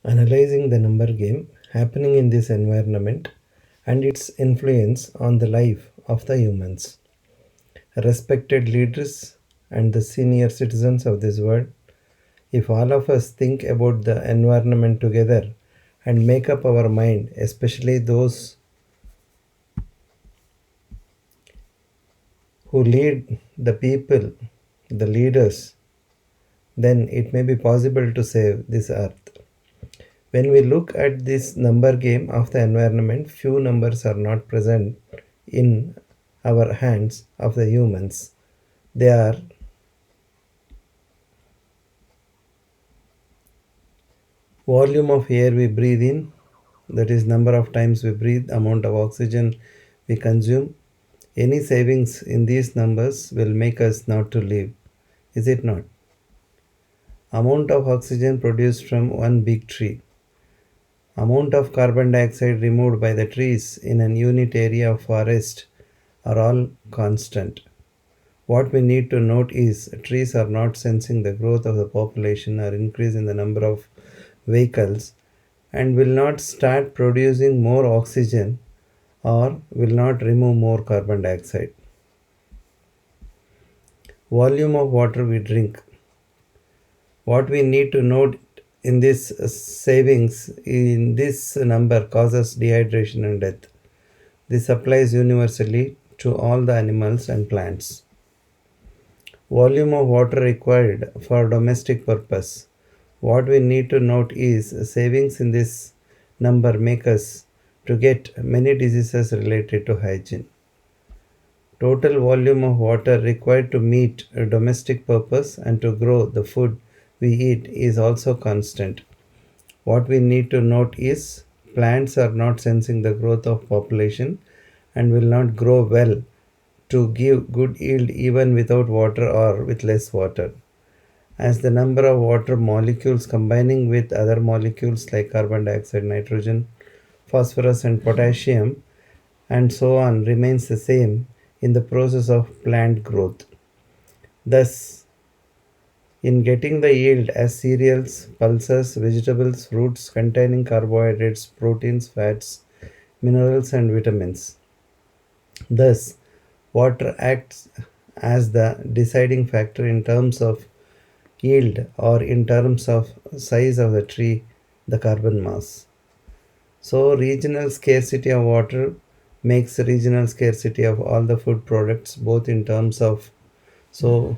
analyzing the number game happening in this environment and its influence on the life of the humans. Respected leaders and the senior citizens of this world, if all of us think about the environment together and make up our mind, especially those who lead the people, the leaders, then it may be possible to save this earth. When we look at this number game of the environment, few numbers are not present in our hands of the humans. They are volume of air we breathe in, that is number of times we breathe, amount of oxygen we consume. Any savings in these numbers will make us not to live, is it not? Amount of oxygen produced from one big tree, amount of carbon dioxide removed by the trees in an unit area of forest are all constant. What we need to note is trees are not sensing the growth of the population or increase in the number of vehicles and will not start producing more oxygen or will not remove more carbon dioxide. Volume of water we drink. What we need to note in this savings in this number causes dehydration and death. This applies universally to all the animals and plants. Volume of water required for domestic purpose. What we need to note is savings in this number make us to get many diseases related to hygiene. Total volume of water required to meet a domestic purpose and to grow the food we eat is also constant. What we need to note is plants are not sensing the growth of population and will not grow well to give good yield even without water or with less water. As the number of water molecules combining with other molecules like carbon dioxide, nitrogen, phosphorus, and potassium, and so on, remains the same in the process of plant growth. Thus, in getting the yield as cereals, pulses, vegetables, fruits containing carbohydrates, proteins, fats, minerals, and vitamins. Thus, water acts as the deciding factor in terms of yield or in terms of size of the tree, the carbon mass. So regional scarcity of water makes regional scarcity of all the food products both in terms of so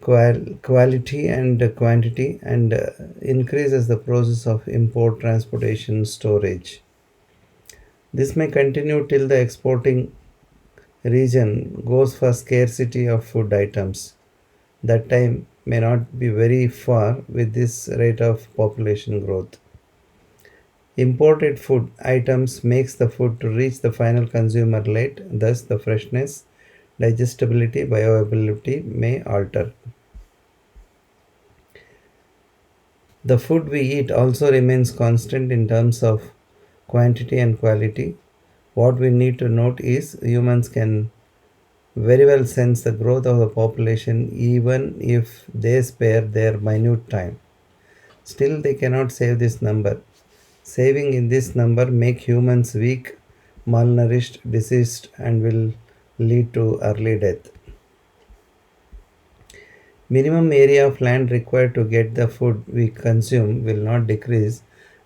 quality and quantity and increases the process of import transportation storage. This may continue till the exporting region goes for scarcity of food items. That time may not be very far with this rate of population growth. Imported food items makes the food to reach the final consumer late, thus the freshness, digestibility, bioavailability may alter. The food we eat also remains constant in terms of quantity and quality. What we need to note is humans can very well sense the growth of the population even if they spare their minute time. Still they cannot save this number. Saving in this number make humans weak, malnourished, diseased and will lead to early death. Minimum area of land required to get the food we consume will not decrease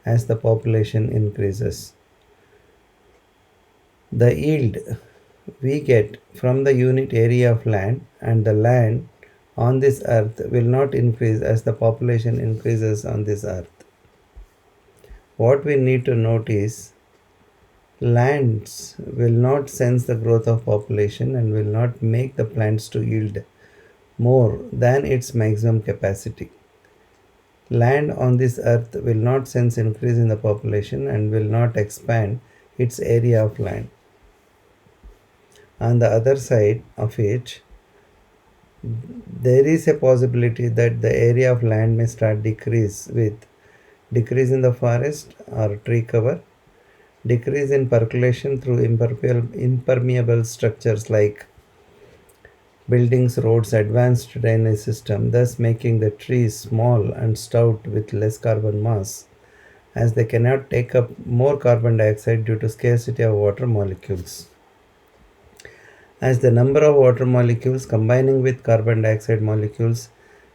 as the population increases. The yield we get from the unit area of land and the land on this earth will not increase as the population increases on this earth. What we need to note is lands will not sense the growth of population and will not make the plants to yield more than its maximum capacity. Land on this earth will not sense increase in the population and will not expand its area of land. On the other side of it, there is a possibility that the area of land may start decrease with decrease in the forest or tree cover, decrease in percolation through impermeable structures like buildings, roads, advanced drainage system, thus making the trees small and stout with less carbon mass, as they cannot take up more carbon dioxide due to scarcity of water molecules. As the number of water molecules combining with carbon dioxide molecules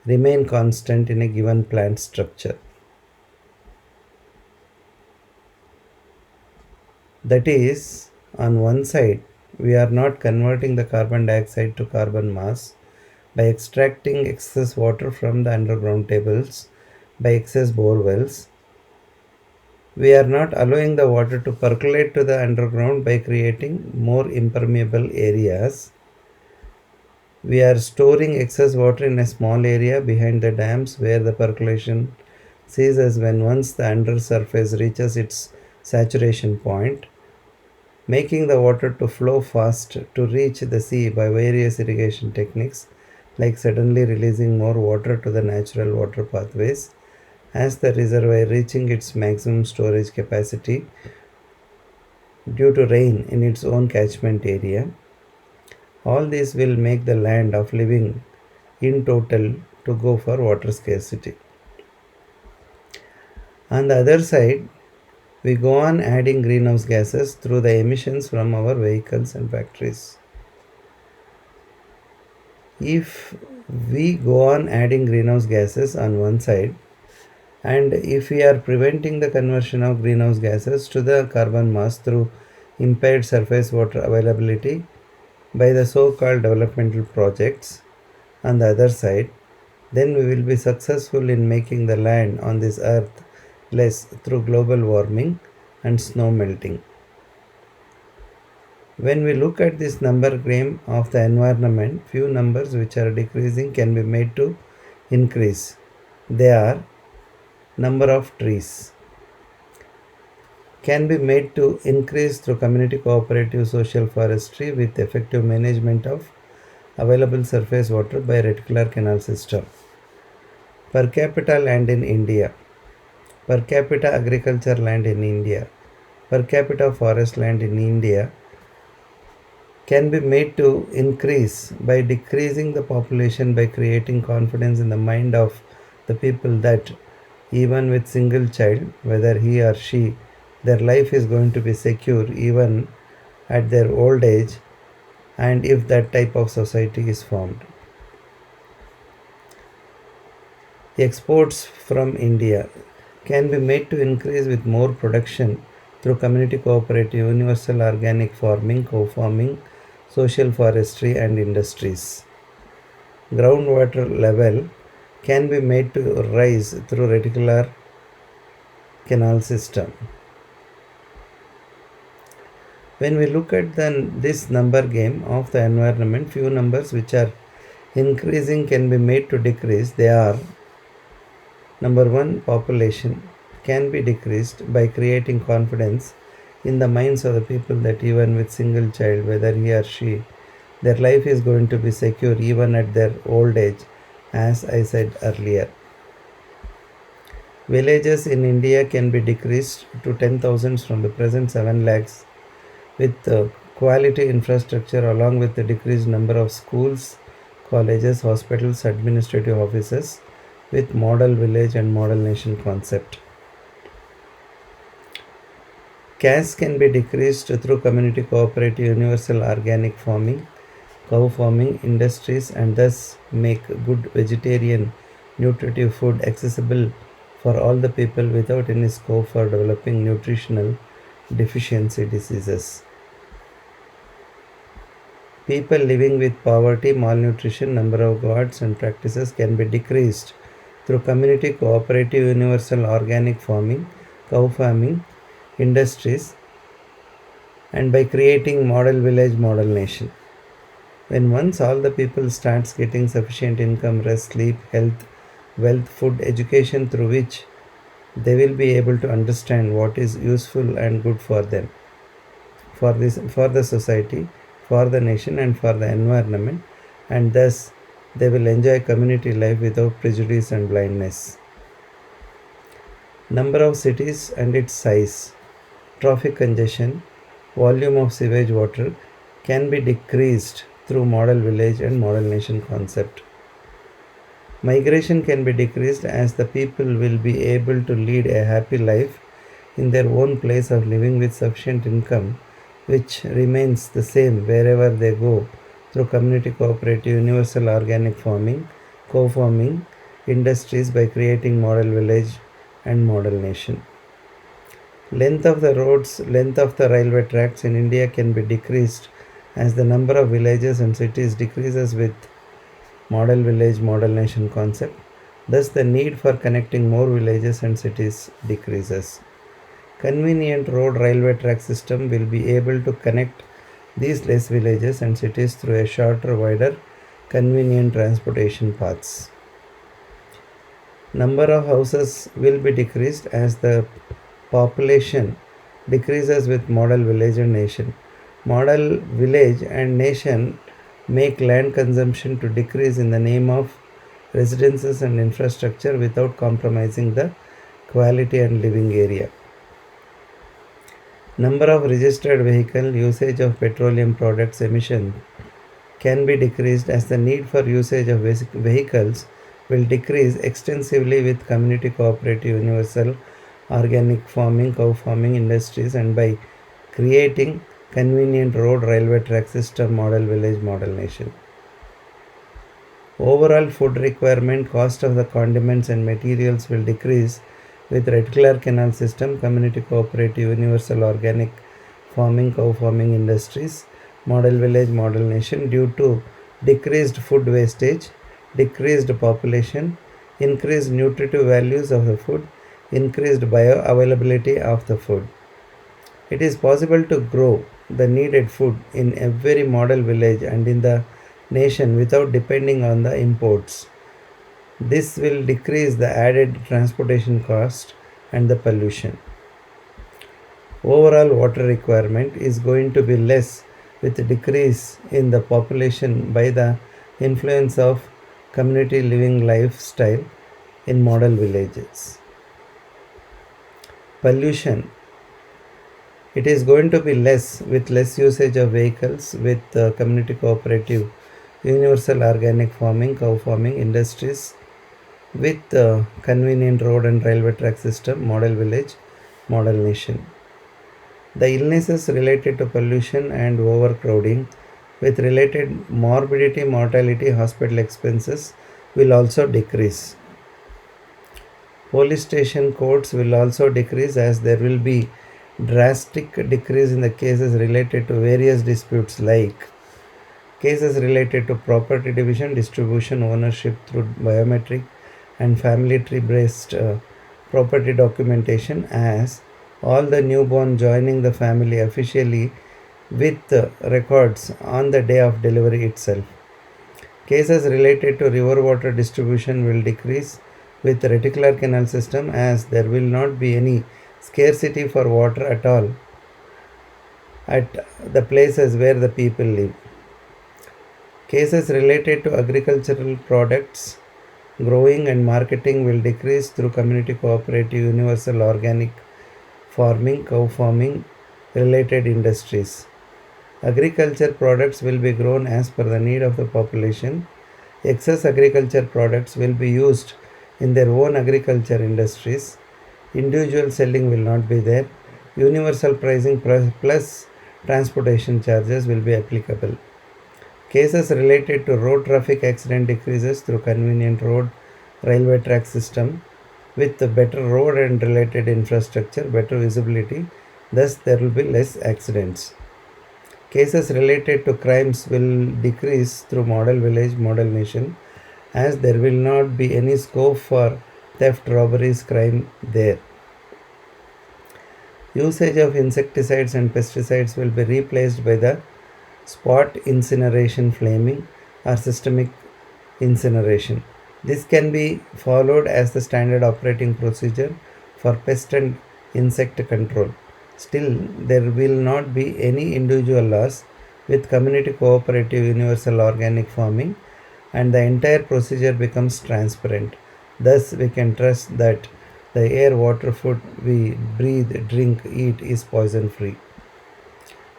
remain constant in a given plant structure. That is, on one side, we are not converting the carbon dioxide to carbon mass by extracting excess water from the underground tables by excess bore wells. We are not allowing the water to percolate to the underground by creating more impermeable areas. We are storing excess water in a small area behind the dams where the percolation ceases when once the undersurface reaches its saturation point, making the water to flow fast to reach the sea by various irrigation techniques like suddenly releasing more water to the natural water pathways as the reservoir reaching its maximum storage capacity due to rain in its own catchment area. All this will make the land of living in total to go for water scarcity. On the other side, we go on adding greenhouse gases through the emissions from our vehicles and factories. If we go on adding greenhouse gases on one side, and if we are preventing the conversion of greenhouse gases to the carbon mass through impaired surface water availability by the so-called developmental projects on the other side, then we will be successful in making the land on this earth less through global warming and snow melting. When we look at this number game of the environment, few numbers which are decreasing can be made to increase. They are number of trees can be made to increase through community cooperative social forestry with effective management of available surface water by reticular canal system. Per capita land in India, per capita agriculture land in India, per capita forest land in India can be made to increase by decreasing the population by creating confidence in the mind of the people that even with single child, whether he or she, their life is going to be secure even at their old age, and if that type of society is formed. Exports from India can be made to increase with more production through community cooperative, universal organic farming, co-farming, social forestry and industries. Groundwater level can be made to rise through reticular canal system. When we look at this number game of the environment, few numbers which are increasing can be made to decrease. They are: number one, population can be decreased by creating confidence in the minds of the people that even with single child, whether he or she, their life is going to be secure even at their old age, as I said earlier. Villages in India can be decreased to 10,000 from the present 7 lakhs with quality infrastructure along with the decreased number of schools, colleges, hospitals, administrative offices with model village and model nation concept. Caste can be decreased through community cooperative, universal organic farming, cow farming industries, and thus make good vegetarian nutritive food accessible for all the people without any scope for developing nutritional deficiency diseases. People living with poverty, malnutrition, number of gods and practices can be decreased through community cooperative, universal organic farming, cow farming industries, and by creating model village, model nation. When once all the people starts getting sufficient income, rest, sleep, health, wealth, food, education, through which they will be able to understand what is useful and good for them, for the society, for the nation and for the environment, and thus they will enjoy community life without prejudice and blindness. Number of cities and its size, traffic congestion, volume of sewage water can be decreased through model village and model nation concept. Migration can be decreased as the people will be able to lead a happy life in their own place of living with sufficient income, which remains the same wherever they go through community cooperative, universal organic farming, co-farming industries by creating model village and model nation. Length of the roads, length of the railway tracks in India can be decreased as the number of villages and cities decreases with model village, model nation concept. Thus, the need for connecting more villages and cities decreases. Convenient road railway track system will be able to connect these less villages and cities through a shorter, wider, convenient transportation paths. Number of houses will be decreased as the population decreases with model village and nation. Model village and nation make land consumption to decrease in the name of residences and infrastructure without compromising the quality and living area. Number of registered vehicle usage of petroleum products emission can be decreased as the need for usage of vehicles will decrease extensively with community cooperative universal organic farming, cow farming industries and by creating convenient road railway track system model village model nation. Overall food requirement cost of the condiments and materials will decrease with regular canal system, community cooperative, universal organic farming, cow farming industries, model village, model nation due to decreased food wastage, decreased population, increased nutritive values of the food, increased bioavailability of the food. It is possible to grow the needed food in every model village and in the nation without depending on the imports. This will decrease the added transportation cost and the pollution. Overall water requirement is going to be less with a decrease in the population by the influence of community living lifestyle in model villages. Pollution. It is going to be less with less usage of vehicles with community cooperative, universal organic farming, cow farming industries with convenient road and railway track system, model village, model nation. The illnesses related to pollution and overcrowding with related morbidity, mortality, hospital expenses will also decrease. Police station courts will also decrease as there will be drastic decrease in the cases related to various disputes like cases related to property division, distribution, ownership through biometric and family tree based property documentation as all the newborn joining the family officially with records on the day of delivery itself. Cases related to river water distribution will decrease with reticular canal system as there will not be any scarcity for water at all at the places where the people live. Cases related to agricultural products growing and marketing will decrease through community cooperative, universal organic farming, cow farming related industries. Agriculture products will be grown as per the need of the population. Excess agriculture products will be used in their own agriculture industries. Individual selling will not be there. Universal pricing plus transportation charges will be applicable. Cases related to road traffic accident decreases through convenient road railway track system with the better road and related infrastructure, better visibility, thus there will be less accidents. Cases related to crimes will decrease through model village, model nation as there will not be any scope for theft, robberies, crime there. Usage of insecticides and pesticides will be replaced by the spot incineration flaming or systemic incineration. This can be followed as the standard operating procedure for pest and insect control. Still, there will not be any individual loss with community cooperative universal organic farming and the entire procedure becomes transparent. Thus, we can trust that the air, water, food we breathe, drink, eat is poison free.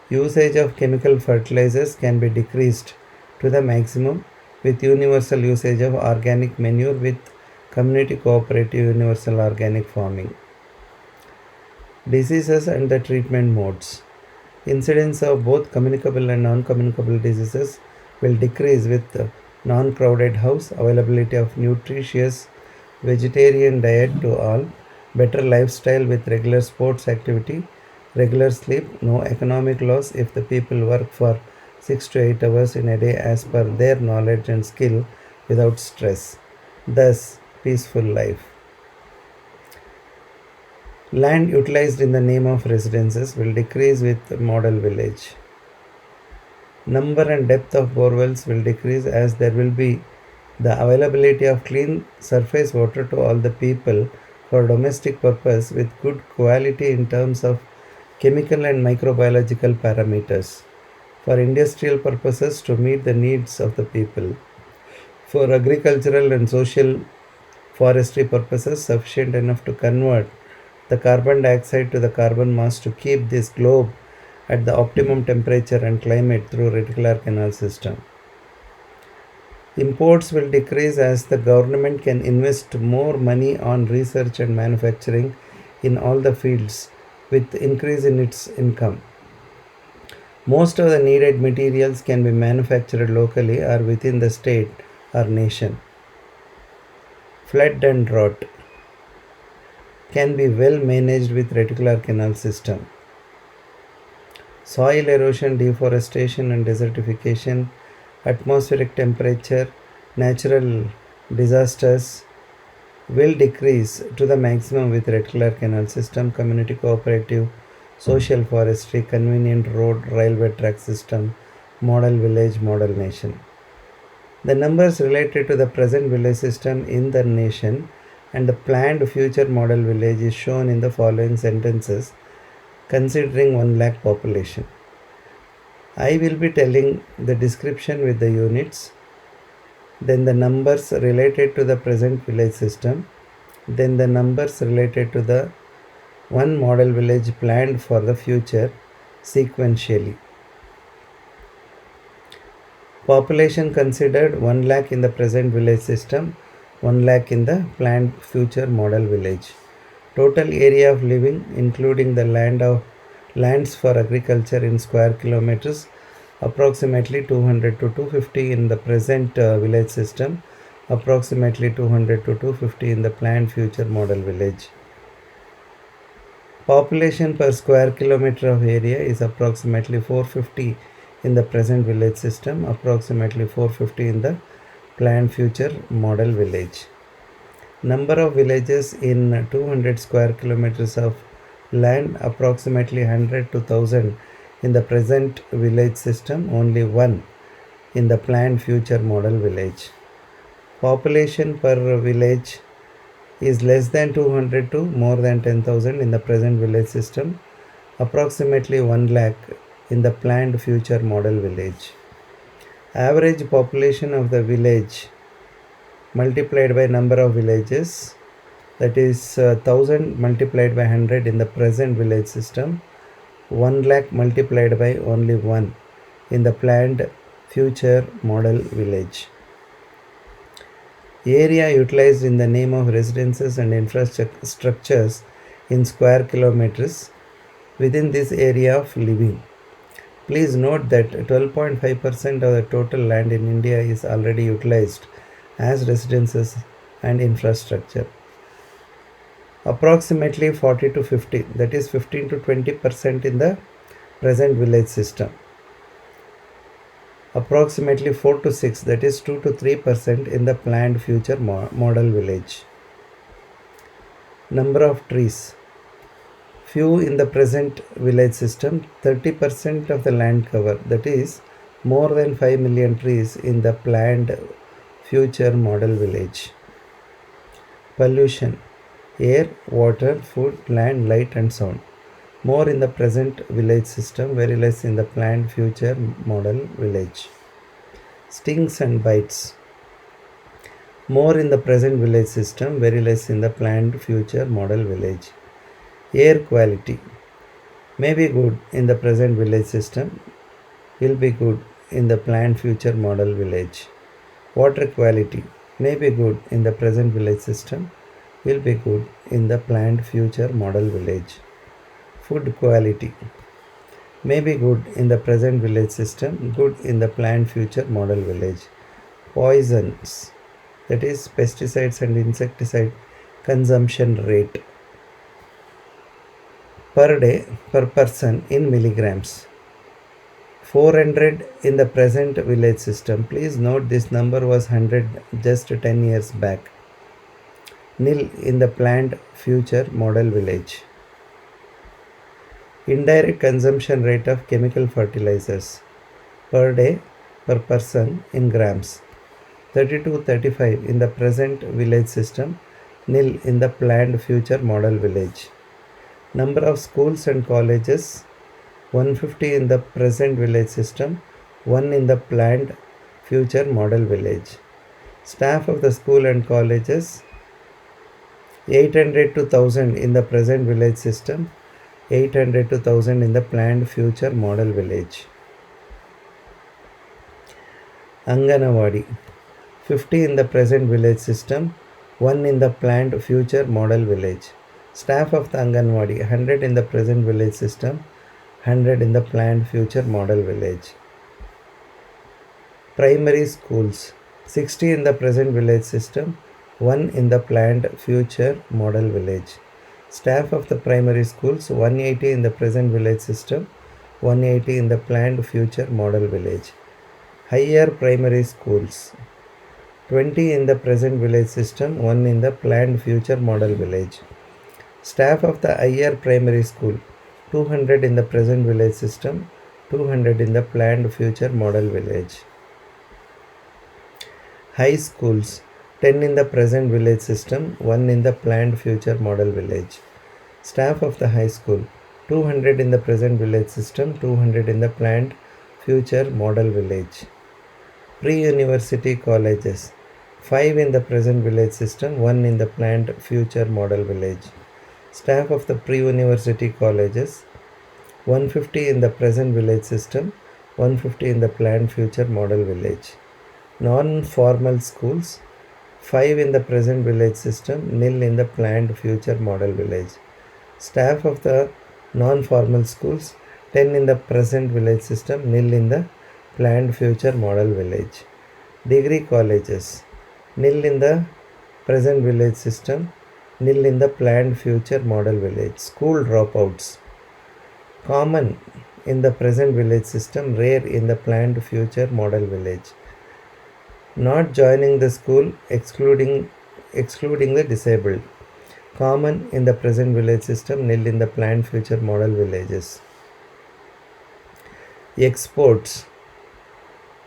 Usage of chemical fertilizers can be decreased to the maximum with universal usage of organic manure with community cooperative universal organic farming. Diseases and the treatment modes. Incidence of both communicable and non-communicable diseases will decrease with non-crowded house, availability of nutritious vegetarian diet to all, better lifestyle with regular sports activity, regular sleep, no economic loss if the people work for 6 to 8 hours in a day as per their knowledge and skill without stress. Thus, peaceful life. Land utilized in the name of residences will decrease with model village. Number and depth of borewells will decrease as there will be the availability of clean surface water to all the people for domestic purpose with good quality in terms of chemical and microbiological parameters, for industrial purposes to meet the needs of the people, for agricultural and social forestry purposes sufficient enough to convert the carbon dioxide to the carbon mass to keep this globe at the optimum temperature and climate through reticular canal system. Imports will decrease as the government can invest more money on research and manufacturing in all the fields with increase in its income. Most of the needed materials can be manufactured locally or within the state or nation. Flood and drought can be well managed with reticular canal system. Soil erosion, deforestation and desertification, atmospheric temperature, natural disasters will decrease to the maximum with reticular canal system, community cooperative, social forestry, convenient road, railway track system, model village, model nation. The numbers related to the present village system in the nation and the planned future model village is shown in the following sentences considering 1 lakh population. I will be telling the description with the units, then the numbers related to the present village system, then the numbers related to the one model village planned for the future sequentially. Population considered 1 lakh in the present village system, 1 lakh in the planned future model village. Total area of living including the lands for agriculture in square kilometers approximately 200 to 250 in the present village system, approximately 200 to 250 in the planned future model village. Population per square kilometer of area is approximately 450 in the present village system, approximately 450 in the planned future model village. Number of villages in 200 square kilometers of land, approximately 100 to 1000 in the present village system, only 1 in the planned future model village. Population per village is less than 200 to more than 10,000 in the present village system, approximately 1 lakh in the planned future model village. Average population of the village multiplied by number of villages, that is 1000 multiplied by 100 in the present village system, 1 lakh multiplied by only 1 in the planned future model village. Area utilized in the name of residences and infrastructures in square kilometers within this area of living. Please note that 12.5% of the total land in India is already utilized as residences and infrastructure. Approximately 40 to 50, that is 15 to 20% in the present village system. Approximately 4 to 6, that is 2 to 3% in the planned future model village. Number of trees. Few in the present village system, 30% of the land cover, that is more than 5 million trees in the planned future model village. Pollution. Air, water, food, land, light and sound. More in the present village system, very less in the planned future model village. Stings and bites. More in the present village system, very less in the planned future model village. Air quality may be good in the present village system, will be good in the planned future model village. Water quality may be good in the present village system, will be good in the planned future model village. Food quality may be good in the present village system, good in the planned future model village. Poisons, that is pesticides and insecticide consumption rate per day per person in milligrams. 400 in the present village system. Please note this number was 100 just 10 years back. Nil in the planned future model village. Indirect consumption rate of chemical fertilizers per day per person in grams. 32-35 in the present village system, nil in the planned future model village. Number of schools and colleges, 150 in the present village system, 1 in the planned future model village. Staff of the school and colleges, 800 to 1000 in the present village system, 800 to 1000 in the planned future model village. Anganawadi, 50 in the present village system, 1 in the planned future model village. Staff of the Anganwadi, 100 in the present village system, 100 in the planned future model village. Primary schools, 60 in the present village system, 1 in the planned future model village. Staff of the primary schools, 180 in the present village system, 180 in the planned future model village. Higher primary schools, 20 in the present village system, 1 in the planned future model village. Staff of the higher primary school, 200 in the present village system, 200 in the planned future model village. High schools, 10 in the present village system, 1 in the planned future model village. Staff of the high school, 200 in the present village system, 200 in the planned future model village. Pre-university colleges, 5 in the present village system, 1 in the planned future model village. Staff of the pre-university colleges, 150 in the present village system, 150 in the planned future model village. Non-formal schools, 5 in the present village system, nil in the planned future model village. Staff of the non-formal schools, 10 in the present village system, nil in the planned future model village. Degree colleges, nil in the present village system, nil in the planned future model village. School dropouts, common in the present village system, rare in the planned future model village. Not joining the school, excluding the disabled, common in the present village system, nil in the planned future model villages. Exports,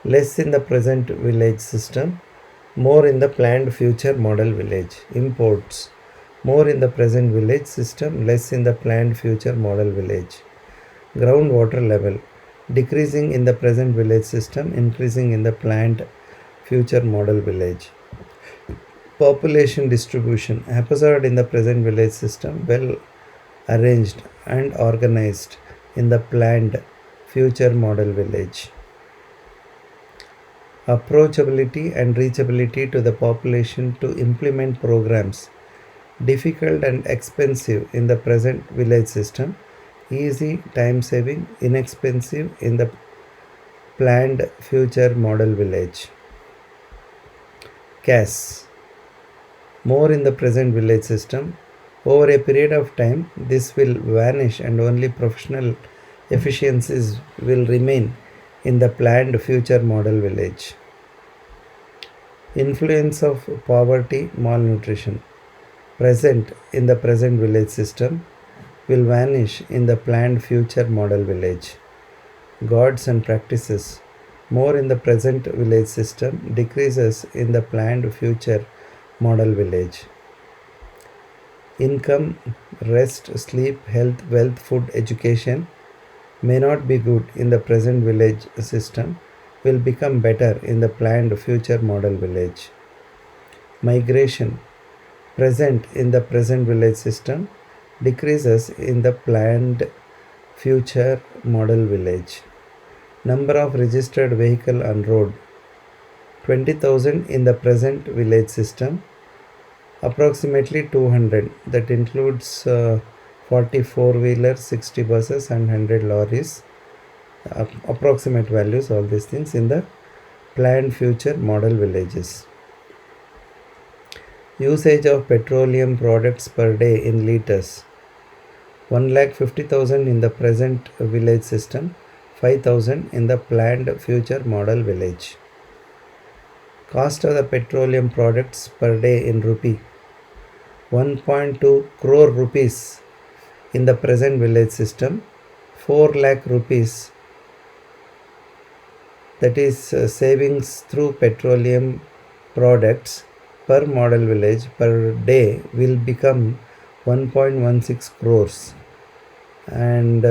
less in the present village system, more in the planned future model village. Imports, more in the present village system, less in the planned future model village. Groundwater level, decreasing in the present village system, increasing in the planned future model village. Population distribution, haphazard in the present village system, well arranged and organized in the planned future model village. Approachability and reachability to the population to implement programs, difficult and expensive in the present village system, easy, time saving, inexpensive in the planned future model village. CAS, more in the present village system. Over a period of time, this will vanish and only professional efficiencies will remain in the planned future model village. Influence of poverty, malnutrition, present in the present village system, will vanish in the planned future model village. Gods and practices, more in the present village system, decreases in the planned future model village. Income, rest, sleep, health, wealth, food, education may not be good in the present village system, will become better in the planned future model village. Migration, present in the present village system, decreases in the planned future model village. Number of registered vehicle on road 20,000 in the present village system, approximately 200. That includes 40 four-wheelers, 60 buses and 100 lorries. Approximate values, all these things in the planned future model villages. Usage of petroleum products per day in liters 1,50,000 in the present village system, 5,000 in the planned future model village. Cost of the petroleum products per day in rupee 1.2 crore rupees in the present village system, 4 lakh rupees, that is savings through petroleum products per model village per day will become 1.16 crores, and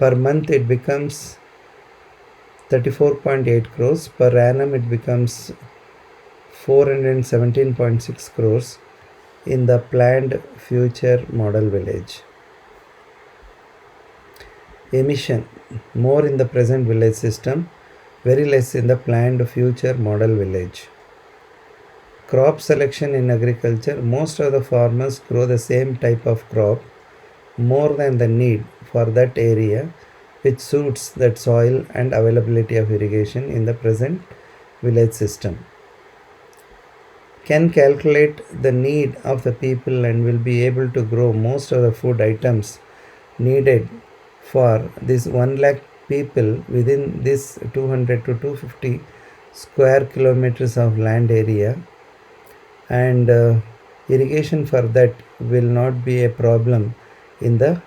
per month it becomes 34.8 crores, per annum it becomes 417.6 crores in the planned future model village. Emission more in the present village system, very less in the planned future model village. Crop selection in agriculture, most of the farmers grow the same type of crop more than the need for that area, which suits that soil and availability of irrigation in the present village system. Can calculate the need of the people and will be able to grow most of the food items needed for this 1 lakh people within this 200 to 250 square kilometers of land area, and irrigation for that will not be a problem in the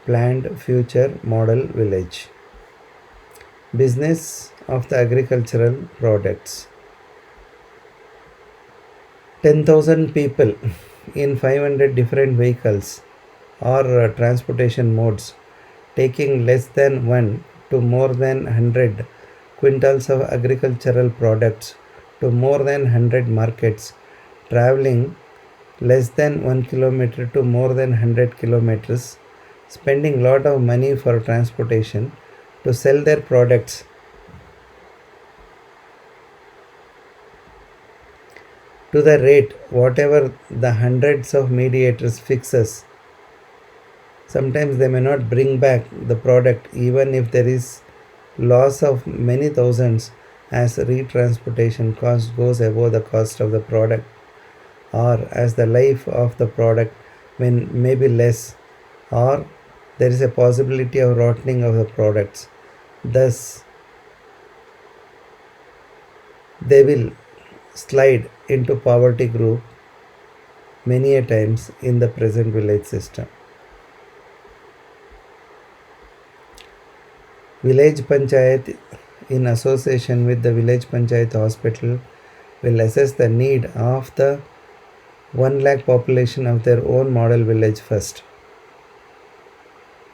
planned future model village. Business of the agricultural products 10,000 people in 500 different vehicles or transportation modes, taking less than 1 to more than 100 quintals of agricultural products to more than 100 markets, traveling less than 1 kilometer to more than 100 kilometers, spending lot of money for transportation to sell their products to the rate whatever the hundreds of mediators fixes. Sometimes they may not bring back the product even if there is loss of many thousands, as retransportation cost goes above the cost of the product, or as the life of the product may be less, or there is a possibility of rotting of the products. Thus, they will slide into poverty group many a times in the present village system. Village Panchayat, in association with the Village Panchayat Hospital, will assess the need of the 1 lakh population of their own model village first.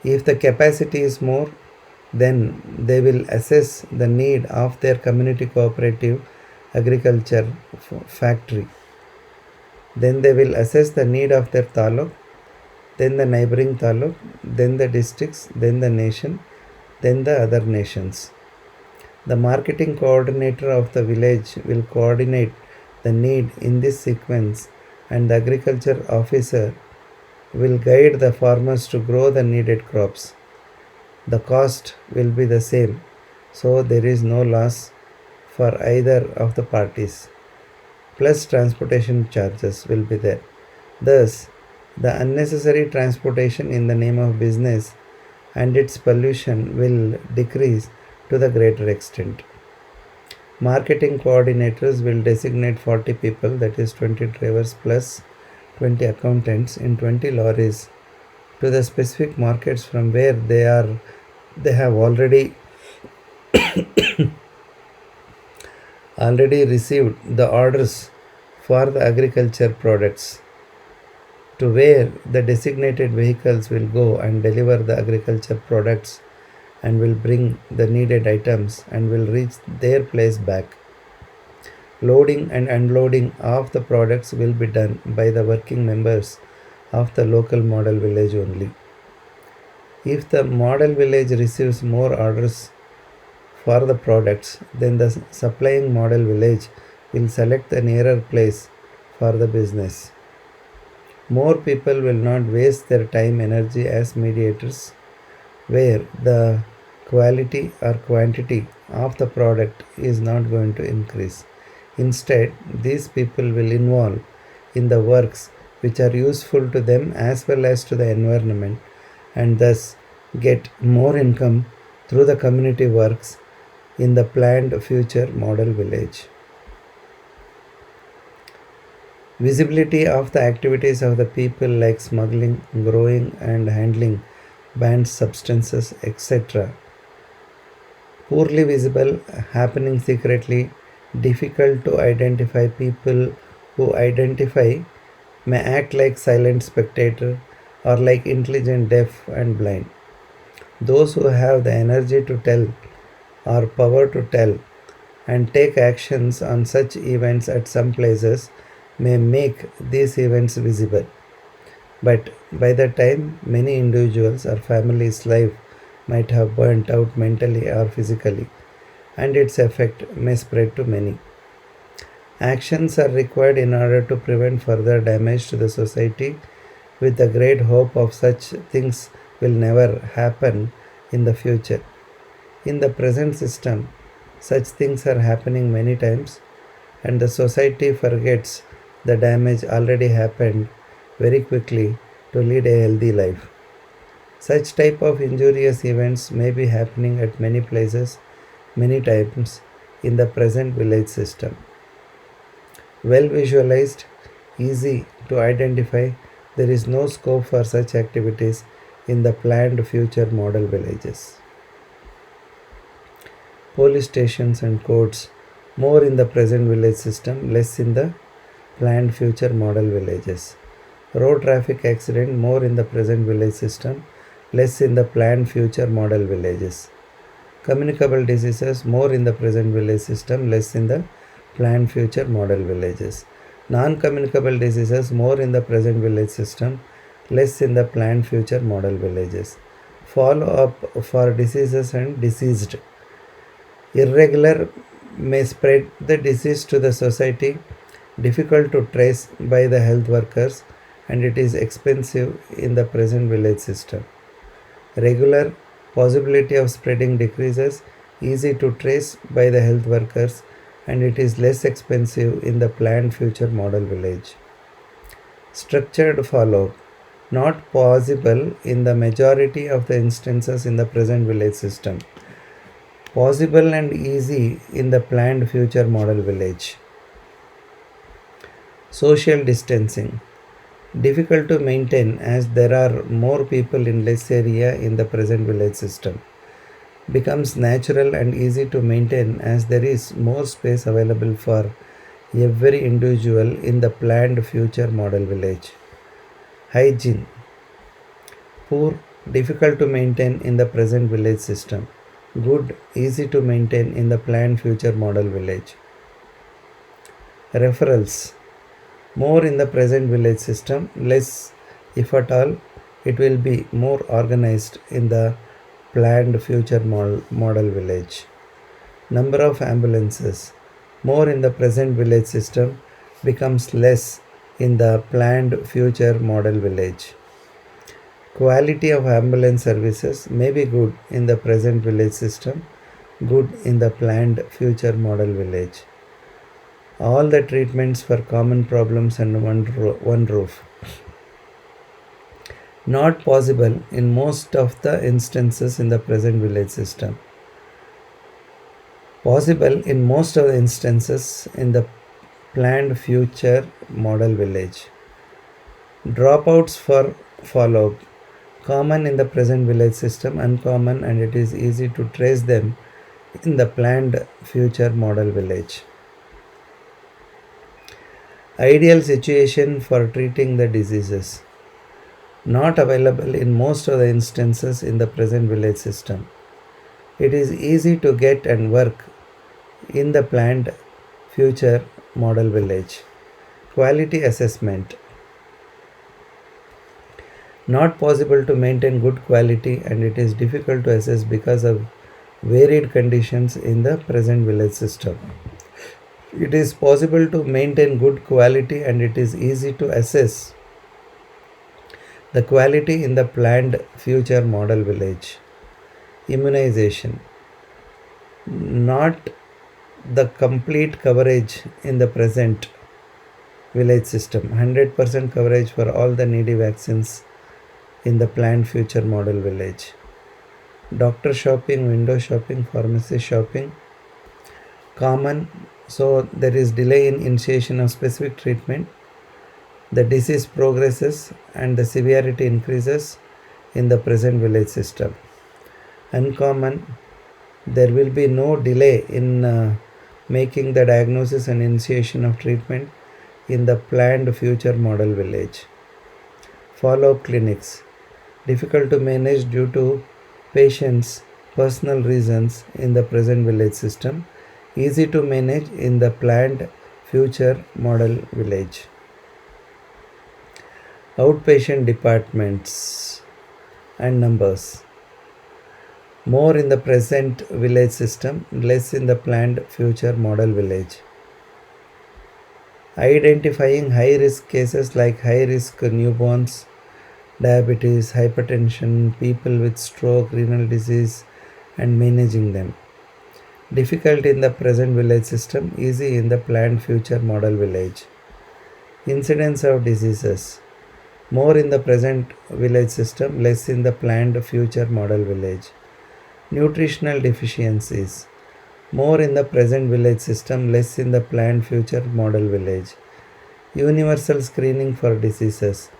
If the capacity is more, then they will assess the need of their community cooperative agriculture factory. Then they will assess the need of their taluk, then the neighboring taluk, then the districts, then the nation, then the other nations. The marketing coordinator of the village will coordinate the need in this sequence, and the agriculture officer will guide the farmers to grow the needed crops. The cost will be the same, so there is no loss for either of the parties. Plus transportation charges will be there. Thus, the unnecessary transportation in the name of business and its pollution will decrease to the greater extent. Marketing coordinators will designate 40 people, that is 20 drivers plus 20 accountants in 20 lorries, to the specific markets from where they have already received the orders for the agriculture products, to where the designated vehicles will go and deliver the agriculture products and will bring the needed items and will reach their place back. Loading and unloading of the products will be done by the working members of the local model village only. If the model village receives more orders for the products, then the supplying model village will select the nearer place for the business. More people will not waste their time energy as mediators where the quality or quantity of the product is not going to increase. Instead, these people will involve in the works which are useful to them as well as to the environment and thus get more income through the community works in the planned future model village. Visibility of the activities of the people like smuggling, growing and handling banned substances, etc. Poorly visible, happening secretly, difficult to identify. People who identify may act like silent spectator or like intelligent deaf and blind. Those who have the energy to tell or power to tell and take actions on such events at some places may make these events visible. But by the time many individuals or families' life might have burnt out mentally or physically, and its effect may spread to many. Actions are required in order to prevent further damage to the society, with the great hope of such things will never happen in the future. In the present system, such things are happening many times, and the society forgets the damage already happened very quickly to lead a healthy life. Such type of injurious events may be happening at many places, many times in the present village system. Well visualized, easy to identify, there is no scope for such activities in the planned future model villages. Police stations and courts, more in the present village system, less in the planned future model villages. Road traffic accident, more in the present village system, less in the planned future model villages. Communicable diseases, more in the present village system, less in the planned future model villages. Non-communicable diseases, more in the present village system, less in the planned future model villages. Follow up for diseases and deceased. Irregular may spread the disease to the society, difficult to trace by the health workers, and it is expensive in the present village system. Regular, possibility of spreading decreases, easy to trace by the health workers, and it is less expensive in the planned future model village. Structured follow-up, not possible in the majority of the instances in the present village system. Possible and easy in the planned future model village. Social distancing. Difficult to maintain as there are more people in less area in the present village system. Becomes natural and easy to maintain as there is more space available for every individual in the planned future model village. Hygiene. Poor, difficult to maintain in the present village system. Good, easy to maintain in the planned future model village. Referrals. More in the present village system, less if at all, it will be more organized in the planned future model village. Number of ambulances, more in the present village system, becomes less in the planned future model village. Quality of ambulance services may be good in the present village system, good in the planned future model village. All the treatments for common problems under one roof. Not possible in most of the instances in the present village system. Possible in most of the instances in the planned future model village. Dropouts for follow-up. Common in the present village system, uncommon, and it is easy to trace them in the planned future model village. Ideal situation for treating the diseases. Not available in most of the instances in the present village system. It is easy to get and work in the planned future model village. Quality assessment. Not possible to maintain good quality and it is difficult to assess because of varied conditions in the present village system. It is possible to maintain good quality and it is easy to assess the quality in the planned future model village. Immunization. Not the complete coverage in the present village system. 100% coverage for all the needy vaccines in the planned future model village. Doctor shopping, window shopping, pharmacy shopping. Common. So there is delay in initiation of specific treatment. The disease progresses and the severity increases in the present village system. Uncommon. There will be no delay in making the diagnosis and initiation of treatment in the planned future model village. Follow-up clinics. Difficult to manage due to patients' personal reasons in the present village system. Easy to manage in the planned future model village. Outpatient departments and numbers. More in the present village system, less in the planned future model village. Identifying high risk cases like high risk newborns, diabetes, hypertension, people with stroke, renal disease, and managing them. Difficult in the present village system, easy in the planned future model village. Incidence of diseases. More in the present village system, less in the planned future model village. Nutritional deficiencies. More in the present village system, less in the planned future model village. Universal screening for diseases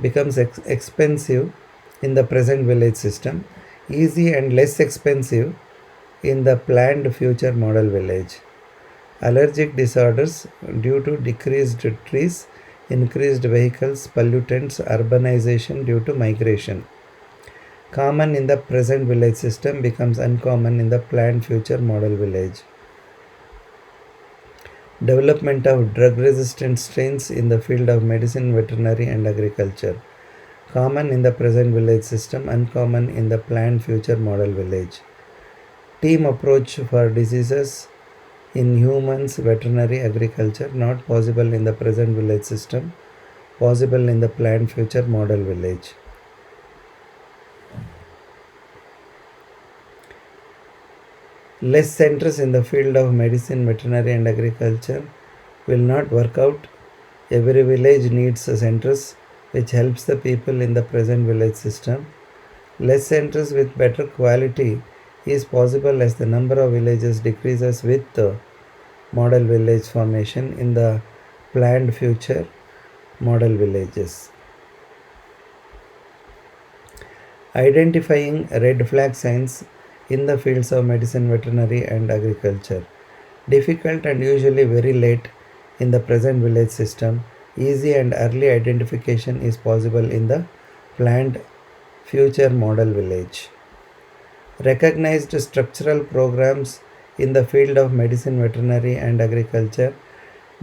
becomes expensive in the present village system, easy and less expensive in the planned future model village. Allergic disorders due to decreased trees, increased vehicles, pollutants, urbanization due to migration. Common in the present village system becomes uncommon in the planned future model village. Development of drug resistant strains in the field of medicine, veterinary, and agriculture. Common in the present village system, uncommon in the planned future model village. Team approach for diseases in humans, veterinary, agriculture, not possible in the present village system, possible in the planned future model village. Less centers in the field of medicine, veterinary, and agriculture will not work out. Every village needs centers which helps the people in the present village system. Less centers with better quality is possible as the number of villages decreases with the model village formation in the planned future model villages. Identifying red flag signs in the fields of medicine, veterinary, and agriculture. Difficult and usually very late in the present village system. Easy and early identification is possible in the planned future model village. Recognized structural programs in the field of medicine, veterinary, and agriculture.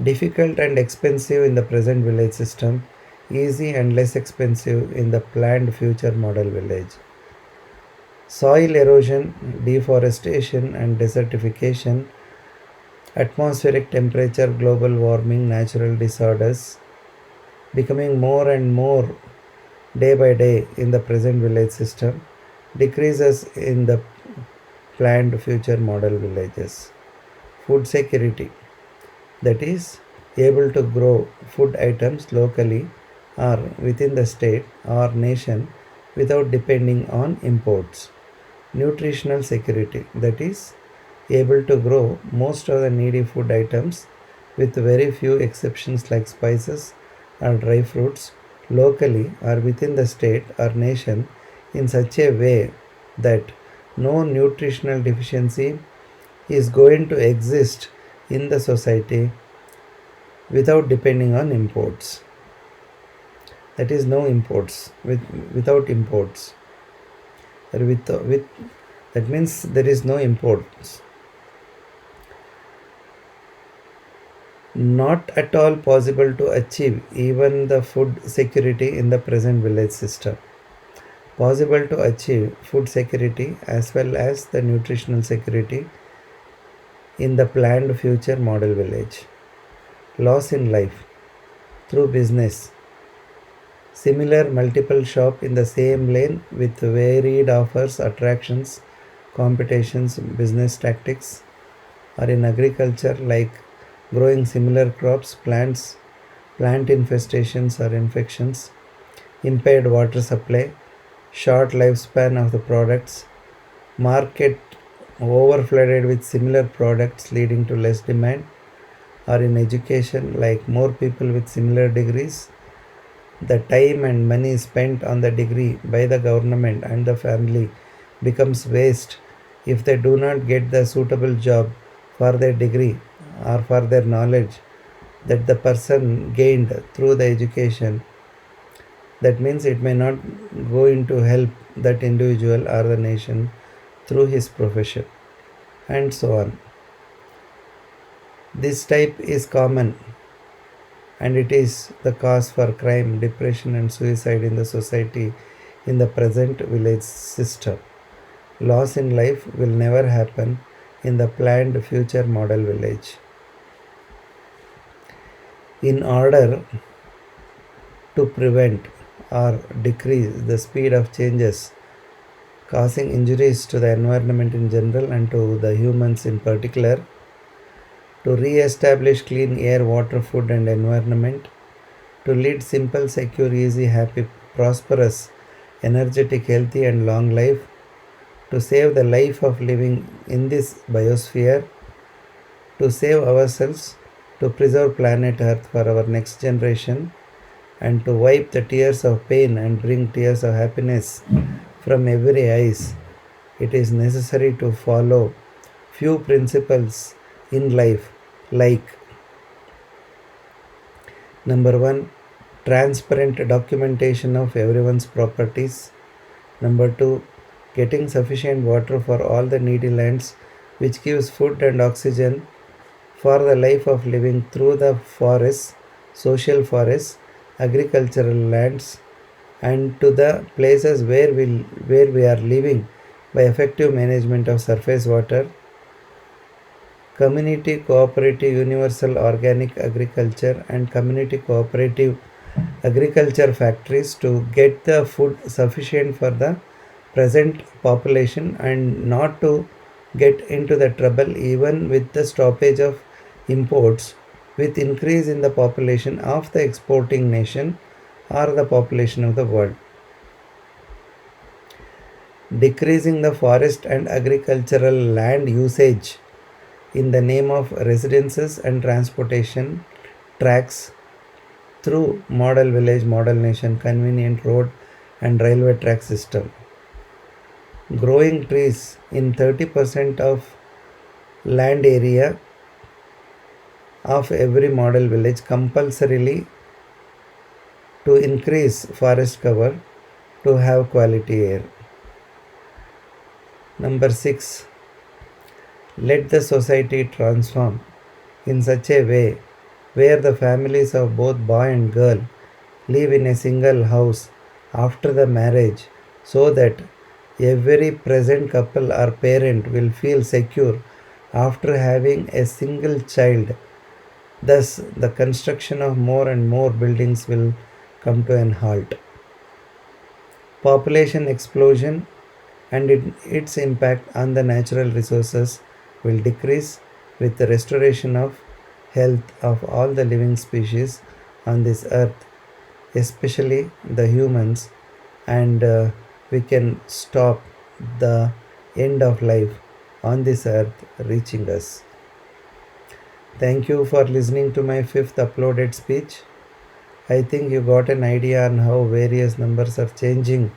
Difficult and expensive in the present village system. Easy and less expensive in the planned future model village. Soil erosion, deforestation, and desertification. Atmospheric temperature, global warming, natural disorders becoming more and more day by day in the present village system, decreases in the planned future model villages. Food security, that is, able to grow food items locally or within the state or nation without depending on imports. Nutritional security, that is, able to grow most of the needy food items with very few exceptions like spices or dry fruits locally or within the state or nation in such a way that no nutritional deficiency is going to exist in the society without depending on imports. That is, no imports, without imports. That means there is no imports. Not at all possible to achieve even the food security in the present village system. possible to achieve food security as well as the nutritional security in the planned future model village. Loss in life through business. Similar multiple shop in the same lane with varied offers, attractions, competitions, business tactics, or in agriculture like growing similar crops, plants, plant infestations or infections, impaired water supply, short lifespan of the products, market overflooded with similar products leading to less demand, or in education like more people with similar degrees, the time and money spent on the degree by the government and the family becomes waste if they do not get the suitable job for their degree or for their knowledge that the person gained through the education. That means it may not go into help that individual or the nation through his profession, and so on. This type is common and it is the cause for crime, depression, and suicide in the society in the present village system. Loss in life will never happen in the planned future model village. In order to prevent or decrease the speed of changes causing injuries to the environment in general and to the humans in particular, to re-establish clean air, water, food and environment, to lead simple, secure, easy, happy, prosperous, energetic, healthy and long life, to save the life of living in this biosphere, to save ourselves, to preserve planet Earth for our next generation, and to wipe the tears of pain and bring tears of happiness from every eyes, it is necessary to follow few principles in life like number 1, transparent documentation of everyone's properties. Number 2, getting sufficient water for all the needy lands which gives food and oxygen for the life of living through the forests, social forests, agricultural lands, and to the places where we are living by effective management of surface water, community cooperative universal organic agriculture and community cooperative agriculture factories to get the food sufficient for the present population and not to get into the trouble even with the stoppage of imports with increase in the population of the exporting nation or the population of the world. Decreasing the forest and agricultural land usage in the name of residences and transportation tracks through model village, model nation, convenient road and railway track system. Growing trees in 30% of land area of every model village compulsorily to increase forest cover to have quality air. Number 6, let the society transform in such a way where the families of both boy and girl live in a single house after the marriage so that every present couple or parent will feel secure after having a single child. Thus, the construction of more and more buildings will come to an halt. Population explosion and its impact on the natural resources will decrease with the restoration of health of all the living species on this earth, especially the humans, and we can stop the end of life on this earth reaching us. Thank you for listening to my 5th uploaded speech. I think you got an idea on how various numbers are changing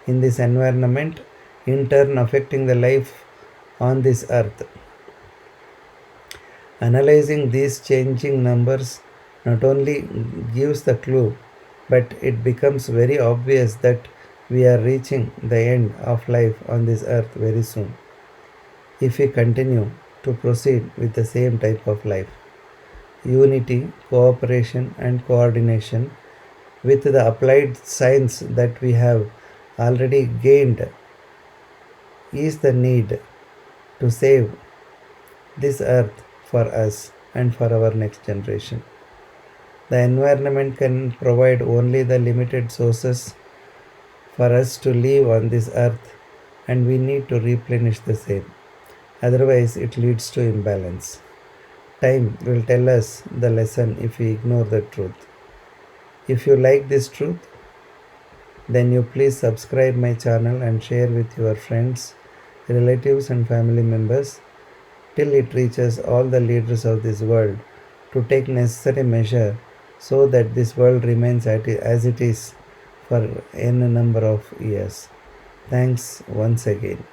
in this environment, in turn affecting the life on this earth. Analyzing these changing numbers not only gives the clue, but it becomes very obvious that we are reaching the end of life on this earth very soon if we continue to proceed with the same type of life. Unity, cooperation and coordination with the applied science that we have already gained is the need to save this earth for us and for our next generation. The environment can provide only the limited sources for us to live on this earth, and we need to replenish the same. Otherwise, it leads to imbalance. Time will tell us the lesson if we ignore the truth. If you like this truth, then you please subscribe my channel and share with your friends, relatives and family members till it reaches all the leaders of this world to take necessary measure so that this world remains as it is for n number of years. Thanks once again.